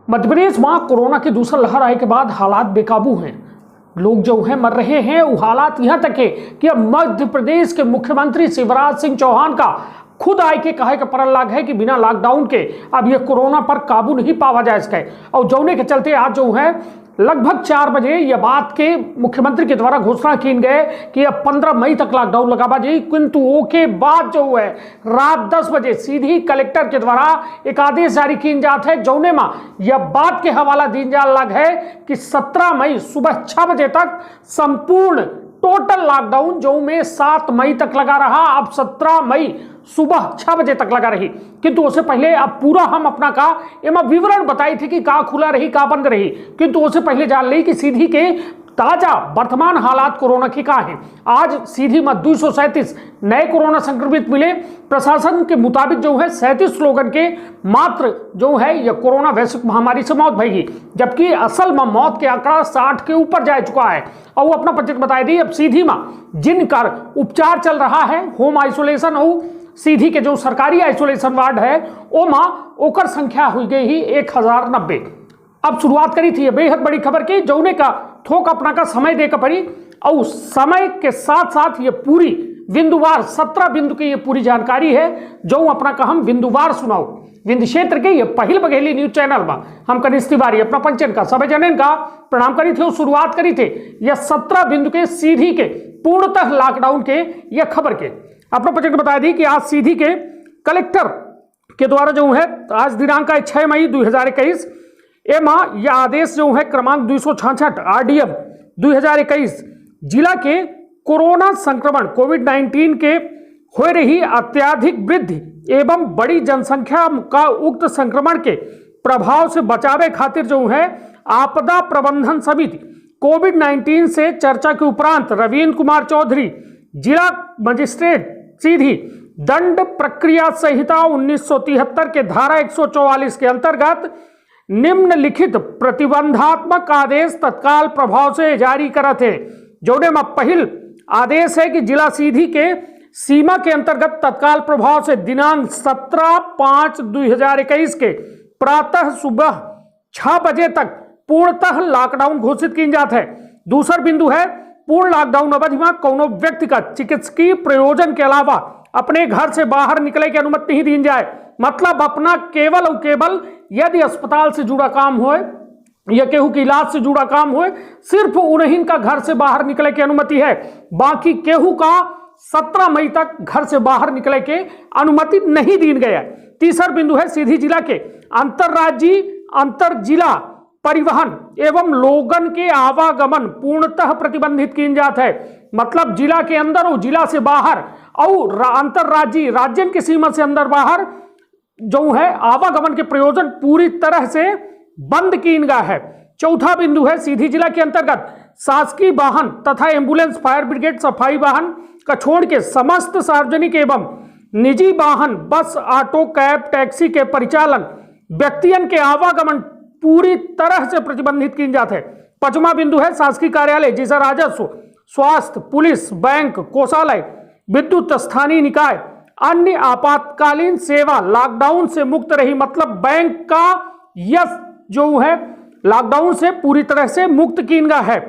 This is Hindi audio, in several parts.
मध्य प्रदेश में कोरोना की दूसरा लहर आने के बाद हालात बेकाबू हैं। लोग जो हैं मर रहे हैं। वो हालात यहाँ तक है कि अब मध्य प्रदेश के मुख्यमंत्री शिवराज सिंह चौहान का खुद आय के कहे का पर लाग है कि बिना लॉकडाउन के अब ये कोरोना पर काबू नहीं पावा जा सके। और जौने के चलते आज जो है लगभग 4 बजे यह बात के मुख्यमंत्री के द्वारा घोषणा की गए कि अब 15 मई तक लॉकडाउन लगावा जाए। किंतु ओके बाद जो है रात 10 बजे सीधी कलेक्टर के द्वारा एक आदेश जारी की जात है, जौने में यह बात के हवाला दी जा लग है कि 17 मई सुबह 6 बजे तक संपूर्ण टोटल लॉकडाउन जो में 7 मई तक लगा रहा, अब 17 मई सुबह 6 बजे तक लगा रही। किंतु उससे पहले अब पूरा हम अपना का एमा विवरण बताई थे कि का खुला रही का बंद रही। किंतु उससे पहले जान ली कि सीधी के ताजा वर्तमान हालात कोरोना की का है। आज सीधी में 237 नए कोरोना संक्रमित मिले। प्रशासन के मुताबिक जो है 37 लोगों के मात्र जो है यह कोरोना वैश्विक महामारी से मौत भई, जबकि असल में मौत के आंकड़ा 60 के ऊपर जा चुका है। और वो अपना बजट बता दी। अब सीधी में जिनका उपचार चल रहा है होम आइसोलेशन और सीधी के जो सरकारी आइसोलेशन वार्ड है ओमा ओकर संख्या हुई गई ही 1090। अब शुरुआत करी थी बेहद बड़ी खबर की, जौने का थोक अपना का समय देकर पड़ी और समय के साथ साथ ये पूरी बिंदुवार 17 बिंदु की ये पूरी जानकारी है जो अपना का हम बिंदुवार सुनाओ। विंध्य क्षेत्र के ये पहल बघेली न्यूज चैनल में हम कनिष्ठ तिवारी अपना पंचन का सब जनन का प्रणाम करी थे। शुरुआत करी थे यह 17 बिंदु के सीधी के पूर्णतः लॉकडाउन के यह खबर के अपना पंचन बता दी कि आज सीधी के कलेक्टर के द्वारा जो है आज दिनांक 6 मई 2021 एमा यह आदेश जो है क्रमांक 266 RDM 2021 जिला के कोरोना संक्रमण कोविड-19 के हो रही अत्यधिक वृद्धि एवं बड़ी जनसंख्या का उक्त संक्रमण के प्रभाव से बचावे खातिर जो है आपदा प्रबंधन समिति कोविड-19 से चर्चा के उपरांत रवीन्द्र कुमार चौधरी जिला मजिस्ट्रेट सीधी दंड प्रक्रिया संहिता 1973 के धारा 144 के अंतर्गत निम्नलिखित प्रतिबंधात्मक आदेश तत्काल प्रभाव से जारी करत है। जोने में पहल आदेश है कि जिला सीधी के सीमा के अंतर्गत तत्काल प्रभाव से दिनांक 17/5/2021 के प्रातः सुबह 6 बजे तक पूर्णतः लॉकडाउन घोषित की जात है। दूसरा बिंदु है पूर्ण लॉकडाउन अवधि में कोनो व्यक्ति का चिकित्सकीय प्रयोजन के अलावा अपने घर से बाहर निकले की अनुमति नहीं दी जाए। मतलब अपना केवल और केवल यदि अस्पताल से जुड़ा काम हो या केहू के इलाज से जुड़ा काम हो, सिर्फ उन्हीं का घर से बाहर निकले की अनुमति है। बाकी केहू का 17 मई तक घर से बाहर निकले के अनुमति नहीं दी गया। तीसरा बिंदु है सीधी जिला के अंतरराज्यीय अंतर जिला परिवहन एवं लोगन के आवागमन पूर्णतः प्रतिबंधित की जात है। मतलब जिला के अंदर और जिला से बाहर और अंतरराज्यीय राज्य की सीमा से अंदर बाहर जो है आवागमन के प्रयोजन पूरी तरह से बंद की गया है। चौथा बिंदु है सीधी जिला के अंतर्गत शासकीय वाहन तथा एम्बुलेंस फायर ब्रिगेड सफाई वाहन का छोड़ के समस्त सार्वजनिक एवं निजी वाहन बस ऑटो कैब टैक्सी के परिचालन व्यक्तियन के आवागमन पूरी तरह से प्रतिबंधित की जाते है। 5वां बिंदु है शासकीय कार्यालय जैसा राजस्व स्वास्थ्य पुलिस बैंक कोषालय विद्युत स्थानीय निकाय अन्य आपातकालीन सेवा लॉकडाउन से मुक्त रही। मतलब बैंक का यह जो है लॉकडाउन से पूरी तरह से मुक्त की गया है।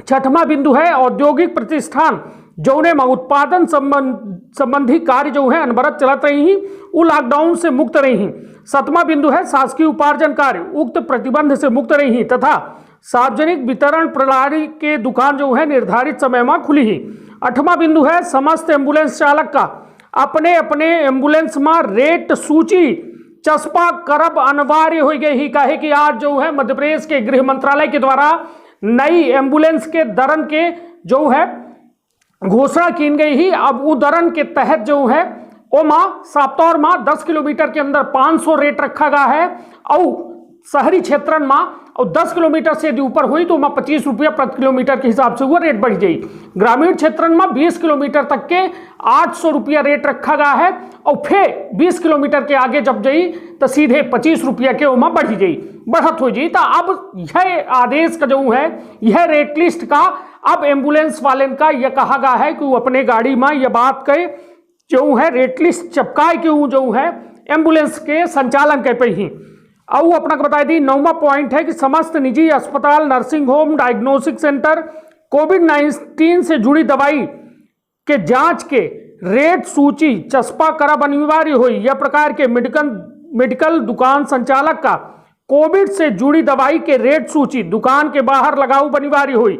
6वां बिंदु है औद्योगिक प्रतिष्ठान जौने में उत्पादन संबंधी कार्य जो है अनवरत चलत रही ही वो लॉकडाउन से मुक्त रही। 7वां बिंदु है शासकीय उपार्जन कार्य उक्त प्रतिबंध से मुक्त रही तथा सार्वजनिक वितरण प्रणाली के दुकान जो है निर्धारित समय में खुली ही। 8वां बिंदु है समस्त एम्बुलेंस चालक का अपने अपने एम्बुलेंस में रेट सूची चस्पा करब अनिवार्य हो गई ही। कहे कि आज जो है मध्य प्रदेश के गृह मंत्रालय के द्वारा नई एम्बुलेंस के दरन के जो है घोषणा की गई ही। अब वो दरन के तहत जो है ओमा साप्ताह में 10 किलोमीटर के अंदर 500 रेट रखा गया है और शहरी क्षेत्र में और 10 किलोमीटर से यदि ऊपर हुई तो 25 रुपया प्रति किलोमीटर के हिसाब से वो रेट बढ़ जाए। ग्रामीण क्षेत्र में 20 किलोमीटर तक के 800 रुपया रेट रखा गया है और फिर 20 किलोमीटर के आगे जब जाई तो सीधे 25 रुपया के ओमा बढ़ी जाई बढ़त हो जाई। तो अब यह आदेश का जो है यह रेट लिस्ट का अब एम्बुलेंस वाले का यह कहा गया है कि वो अपने गाड़ी में यह बात कहे जो है रेट लिस्ट चपकाए के जो है एम्बुलेंस के संचालन के पे ही आओ अपना को बता दी 9वां पॉइंट है कि समस्त निजी अस्पताल, नर्सिंग होम, डायग्नोस्टिक सेंटर कोविड-19 से जुड़ी दवाई के जांच के रेट सूची चस्पा करब अनिवार्य हुई। यह प्रकार के मेडिकल दुकान संचालक का कोविड से जुड़ी दवाई के रेट सूची दुकान के बाहर लगाऊ अनिवार्य हुई।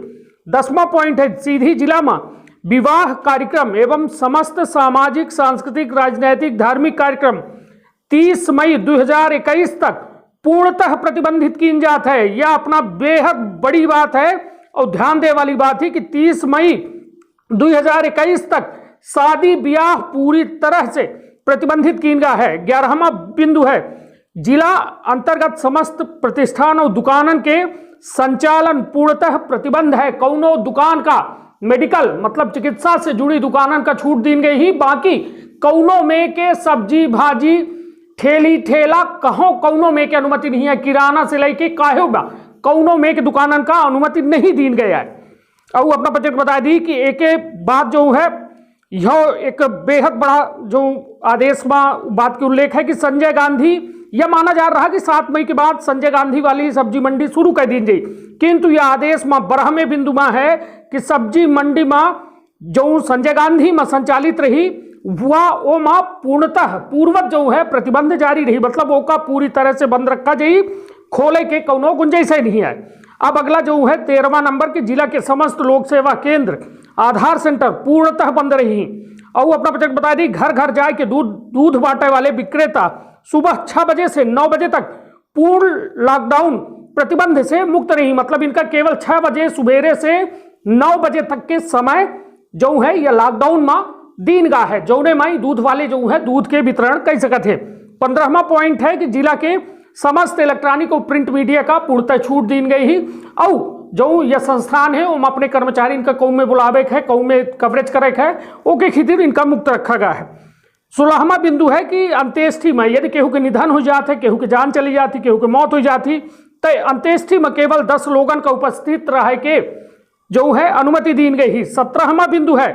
10वां पॉइंट है सीधी जिला में विवाह कार्यक्रम एवं समस्त सामाजिक, सांस्कृतिक, राजनैतिक, धार्मिक कार्यक्रम 30 मई 2021 तक पूर्णतः प्रतिबंधित की जात है। यह अपना बेहद बड़ी बात है और ध्यान देने वाली बात है कि 30 मई 2021 तक शादी ब्याह पूरी तरह से प्रतिबंधित की गया है। 11वां बिंदु है जिला अंतर्गत समस्त प्रतिष्ठान और दुकानन के संचालन पूर्णतः प्रतिबंध है। कौनो दुकान का मेडिकल मतलब चिकित्सा से जुड़ी दुकानन का छूट दी गई ही, बाकी कौनो में के सब्जी भाजी ठेली ठेला कौनो में के अनुमति नहीं है। किराना से लेके काहे बा कौनो में के दुकानन का अनुमति नहीं दी गया है। और अपना बजट बता दी कि एक बात जो है यह एक बेहद बड़ा जो आदेश में बात की उल्लेख है कि संजय गांधी, यह माना जा रहा है कि 7 मई के बाद संजय गांधी वाली सब्जी मंडी शुरू कर दी जाए, किंतु यह आदेश में 12वें बिंदु में है कि सब्जी मंडी में जो संजय गांधी में संचालित रही वह वो माँ पूर्णतः पूर्वत जो है प्रतिबंध जारी रही, मतलब वो का पूरी तरह से बंद रखा जाए, खोले के कौनो गुंजाइश नहीं है। अब अगला जो है 13वां नंबर के जिला के समस्त लोक सेवा केंद्र, आधार सेंटर पूर्णतः बंद रही। और अपना बजट बता दी घर घर जाए के दूध बांटे वाले विक्रेता सुबह 6 बजे से 9 बजे तक पूर्ण लॉकडाउन प्रतिबंध से मुक्त रही, मतलब इनका केवल 6 बजे सुबेरे से 9 बजे तक के समय जो है यह लॉकडाउन में दीन गा है, जौने माई दूध वाले जो है दूध के वितरण कर सकते हैं। 15वां पॉइंट है कि जिला के समस्त इलेक्ट्रॉनिक और प्रिंट मीडिया का पूर्णतः छूट दी गई ही। और जो यह संस्थान है वो अपने कर्मचारी इनका कौम में बुलावे है, कौम में कवरेज करे है, ओके खातिर इनका मुक्त रखा गया है। 16वां बिंदु है कि अंत्येष्टि में यदि केहू के निधन हो जाते, केहू के जान चली जाती, केहू के मौत हो जाती, तो अंत्येष्टि में केवल 10 लोगन का उपस्थित रहे के जो है अनुमति दी गई ही। 17वां बिंदु है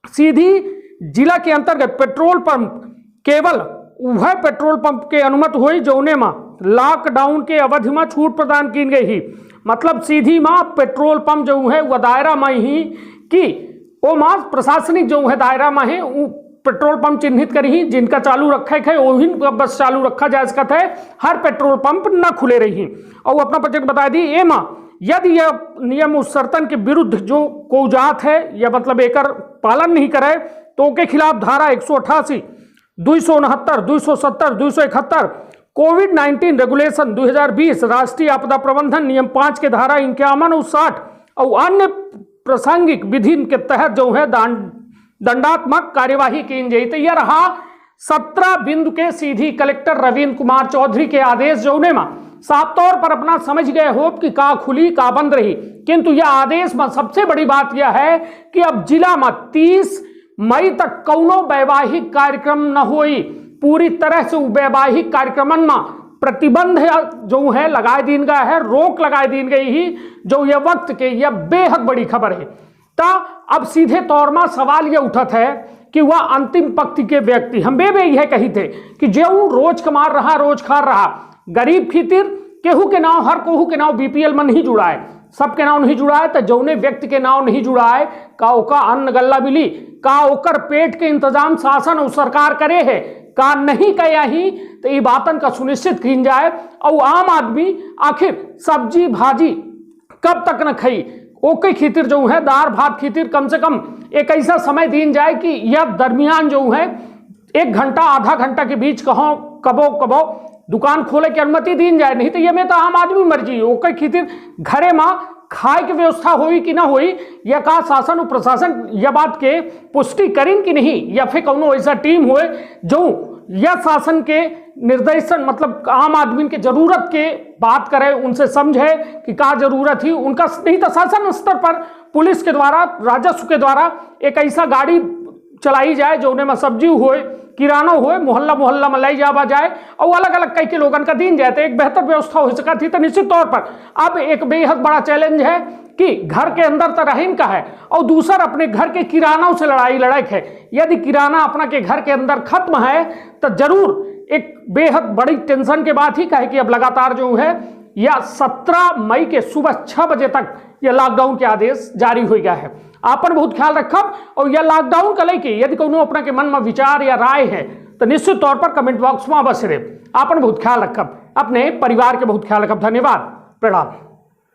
सीधी जिला के अंतर्गत पेट्रोल पंप केवल वह पेट्रोल पंप के अनुमति हुई जौने में लॉकडाउन के अवधि में छूट प्रदान की गई ही, मतलब सीधी माँ पेट्रोल पंप जो है वह दायरा में ही कि वो माँ प्रशासनिक जो है दायरा में है पेट्रोल पंप चिन्हित करी, जिनका चालू रखा है वही बस चालू रखा जा सकता है, हर पेट्रोल पंप न खुले रही। और अपना बजट बता दी एमा यदि यह नियम उस शर्तन के विरुद्ध जो को जात है या मतलब एकर पालन नहीं करे तो के खिलाफ धारा 188, 269, 270, 271 कोविड-19 रेगुलेशन 2020 राष्ट्रीय आपदा प्रबंधन नियम 5 के धारा 51 और 60 और अन्य प्रासंगिक विधि के तहत जो है दंडात्मक कार्यवाही की जाए। तो यह रहा 17 बिंदु के सीधी कलेक्टर रविंद्र कुमार चौधरी के आदेश जौने में साफ तौर पर अपना समझ गए हो कि का खुली का बंद रही, किंतु यह आदेश में सबसे बड़ी बात यह है कि अब जिला में 30 मई तक कौनो वैवाहिक कार्यक्रम न हुई, पूरी तरह से वैवाहिक कार्यक्रमन में प्रतिबंध जो है लगा दी गया है, रोक लगा दी गई ही, जो यह वक्त के यह बेहद बड़ी खबर है। ता अब सीधे तौर में सवाल यह उठत है कि वह अंतिम पंक्ति के व्यक्ति हम बे यह कही थे कि जो रोज कमा रहा रोज खा रहा गरीब खीतिर केहू के नाव हर कोहू के नाव बीपीएल में नहीं जुड़ा है, सबके नाव नहीं जुड़ा है, तो जौने व्यक्ति के नाव नहीं जुड़ा है का ओका अन्न गल्ला मिली, का ओकर पेट के इंतजाम शासन और सरकार करे है, का नहीं कया ही, तो ये बातन का सुनिश्चित की जाए। और आम आदमी आखिर सब्जी भाजी कब तक न खाई, ओके खीतिर जो है दार भात खीतिर कम से कम एक ऐसा समय दीन जाए कि यह दरमियान जो है 1 घंटा आधा घंटा के बीच कहो कबो कबो दुकान खोले की अनुमति दी जाए, नहीं तो ये में तो आम आदमी मर्जी ओके खीतिर घरे माँ खाए की व्यवस्था हुई कि ना हुई, या का शासन और प्रशासन यह बात के पुष्टि करें कि नहीं, या फिर कौनो ऐसा टीम हुए जो यह शासन के निर्देशन मतलब आम आदमी के जरूरत के बात करे, उनसे समझे कि का जरूरत ही उनका, नहीं तो शासन स्तर पर पुलिस के द्वारा राजस्व के द्वारा एक ऐसा गाड़ी चलाई जाए जो उन्हें में सब्जी होए किराना होए मोहल्ला मोहल्ला में लाई जावा जाए और अलग अलग कई के लोगन का दिन जाए तो एक बेहतर व्यवस्था हो सका थी। तो निश्चित तौर पर अब एक बेहद बड़ा चैलेंज है कि घर के अंदर तो रहीन का है और दूसरा अपने घर के किरानों से लड़ाई है। यदि किराना अपना के घर के अंदर खत्म है तो जरूर एक बेहद बड़ी टेंशन के बात ही कहे कि अब लगातार जो है या 17 मई के सुबह 6 बजे तक यह लॉकडाउन के आदेश जारी हो गया है। आपन बहुत ख्याल रखब और यह लॉकडाउन का लेके यदि कोनो अपना के मन में विचार या राय है तो निश्चित तौर पर कमेंट बॉक्स में अवश्य रहे। आपन बहुत ख्याल रखब, अपने परिवार के बहुत ख्याल रखब। धन्यवाद, प्रणाम।